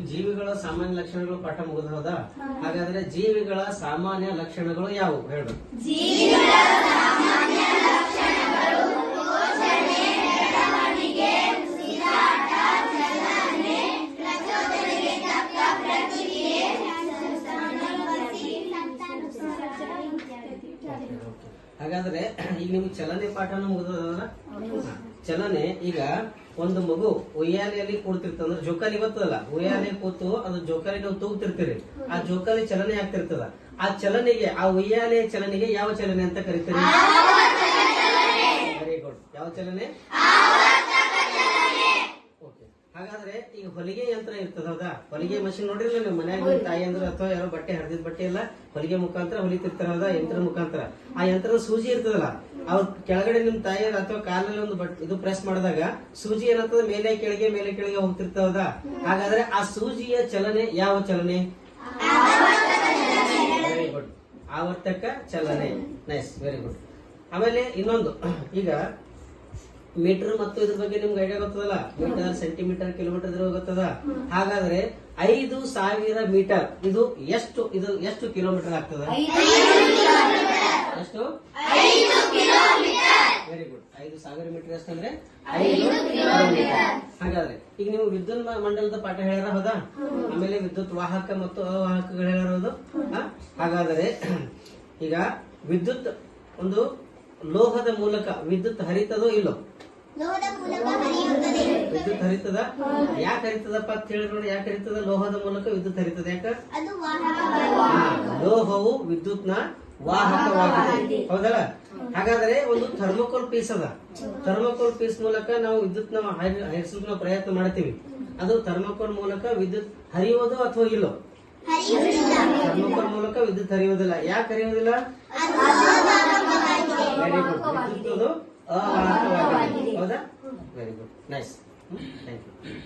ಜೀವಿಗಳ ಸಾಮಾನ್ಯ ಲಕ್ಷಣಗಳು ಪಾಠ ಮುಗಿದ ಹೌದಾ? ಹಾಗಾದ್ರೆ ಜೀವಿಗಳ ಸಾಮಾನ್ಯ ಲಕ್ಷಣಗಳು ಯಾವುವು ಹೇಳ್ಬೇಕು? ಜೀವಿಗಳ ಸಾಮಾನ್ಯ ಲಕ್ಷಣಗಳು ಪೋಷಣೆ, ಬೆಳವಣಿಗೆ, ಉಸಿರಾಟ, ಚಲನೆ, ಪ್ರಚೋದನೆಗೆ ತಕ್ಕ ಪ್ರತಿಕ್ರಿಯೆ, ಹಾಗಾದ್ರೆ ಈಗ ನಿಮ್ಗೆ ಚಲನೆ ಪಾಠನ ಮುಗಿದದ. ಚಲನೆ ಈಗ ಒಂದು ಮಗು ಉಯ್ಯಾಲೆಯಲ್ಲಿ ಕೂಡ್ತಿರ್ತಂದ್ರೆ ಜೋಕಾಲಿ ಗೊತ್ತದಲ್ಲ, ಉಯ್ಯಾಲೆ ಕೂತು ಅದು ಜೋಕಾಲಿ ನಾವು ತೂಗ್ತಿರ್ತೀರಿ, ಆ ಜೋಕಾಲಿ ಚಲನೆ ಆಗ್ತಿರ್ತದ. ಆ ಚಲನೆಗೆ, ಆ ಉಯ್ಯಾಲೆ ಚಲನೆಗೆ ಯಾವ ಚಲನೆ ಅಂತ ಕರಿತೀರಿ? Very good. ಯಾವ ಚಲನೆ? ಓಕೆ. ಹಾಗಾದ್ರೆ ಈಗ ಹೊಲಿಗೆ ಯಂತ್ರ ಇರ್ತದ ಹೌದಾ? ಹೊಲಿಗೆ ಮಷಿನ್ ನೋಡಿರಲ್ಲ ನೀವು ಮನ್ಯಾಗ, ತಾಯಿ ಅಂದ್ರೆ ಅಥವಾ ಯಾರೋ ಬಟ್ಟೆ ಹರಿದಿದ್ ಬಟ್ಟೆ ಎಲ್ಲ ಹೊಲಿಗೆ ಮುಖಾಂತರ ಹೊಲಿತಿರ್ತಾರ ಹೌದಾ? ಯಂತ್ರ ಮುಖಾಂತರ. ಆ ಯಂತ್ರದ ಸೂಜಿ ಇರ್ತದಲ್ಲ, ಅವ್ರ ಕೆಳಗಡೆ ನಿಮ್ ತಾಯಿಯರ್ ಅಥವಾ ಕಾಲಲ್ಲಿ ಒಂದು ಇದು ಪ್ರೆಸ್ ಮಾಡಿದಾಗ ಸೂಜಿ ಏನಾಗ್ತದ, ಮೇಲೆ ಕೆಳಗೆ ಹೋಗ್ತಿರ್ತದ. ಹಾಗಾದ್ರೆ ಆ ಸೂಜಿಯ ಚಲನೆ ಯಾವ ಚಲನೆ? Very good. ಆವರ್ತಕ ಚಲನೆ. Nice, very good. ಆಮೇಲೆ ಇನ್ನೊಂದು, ಈಗ ಮೀಟರ್ ಮತ್ತು ಇದ್ರ ಬಗ್ಗೆ ನಿಮ್ಗೆ ಐಡಿಯಾ ಗೊತ್ತದಲ್ಲ, ಮೀಟರ್, ಸೆಂಟಿಮೀಟರ್, ಕಿಲೋಮೀಟರ್ ಇದ್ರ ಗೊತ್ತದ. ಹಾಗಾದ್ರೆ 5,000 ಮೀಟರ್ ಇದು ಎಷ್ಟು ಕಿಲೋಮೀಟರ್ ಆಗ್ತದ? ಎಷ್ಟು? Very good. 5,000 ಮೀಟರ್ ಎಷ್ಟಂದ್ರೆ 5 ಕಿಲೋಮೀಟರ್. ಹಾಗಾದ್ರೆ ಈಗ ನೀವು ವಿದ್ಯುತ್ ಮಂಡಲದ ಪಾಠ ಹೇಳ್ಯಾರ ಹೌದಾ? ಆಮೇಲೆ ವಿದ್ಯುತ್ ವಾಹಕ ಮತ್ತು ಅವಾಹಕಗಳು ಹೇಳ್ಯಾರ. ಹಾಗಾದ್ರೆ ಈಗ ವಿದ್ಯುತ್ ಒಂದು ಲೋಹದ ಮೂಲಕ ವಿದ್ಯುತ್ ಹರಿತದೋ ಇಲ್ಲೋ? ವಿದ್ಯುತ್ ಹರಿತದ. ಯಾಕೆ ಹರಿತದಪ್ಪ ಅಂತ ಹೇಳಿ ನೋಡಿ, ಯಾಕೆ ಹರಿತದ? ಲೋಹದ ಮೂಲಕ ವಿದ್ಯುತ್ ಹರಿತದ. ಯಾಕ? ಲೋಹವು ವಿದ್ಯುತ್ ನ ವಾಹಕವಾಗಿದೆ ಹೌದಲ್ಲ? ಹಾಗಾದ್ರೆ ಒಂದು ಥರ್ಮೋಕೋಲ್ ಪೀಸ್ ಅದ. ಥರ್ಮೋಕೋಲ್ ಪೀಸ್ ಮೂಲಕ ನಾವು ವಿದ್ಯುತ್ ನ ಹರಿಸಲು ಪ್ರಯತ್ನ ಮಾಡ್ತೀವಿ. ಅದು ಥರ್ಮೋಕೋಲ್ ಮೂಲಕ ವಿದ್ಯುತ್ ಹರಿಯೋದು ಅಥವಾ ಇಲ್ಲೋ? ಥರ್ಮೋಕೋಲ್ ಮೂಲಕ ವಿದ್ಯುತ್ ಹರಿಯೋದಿಲ್ಲ. ಯಾಕೆ ಹರಿಯೋದಿಲ್ಲ? Very good. ವಿದ್ಯುತ್ ಅವಾಹಕವಾಗಿದೆ ಹೌದಾ? Very good. Nice. Thank you.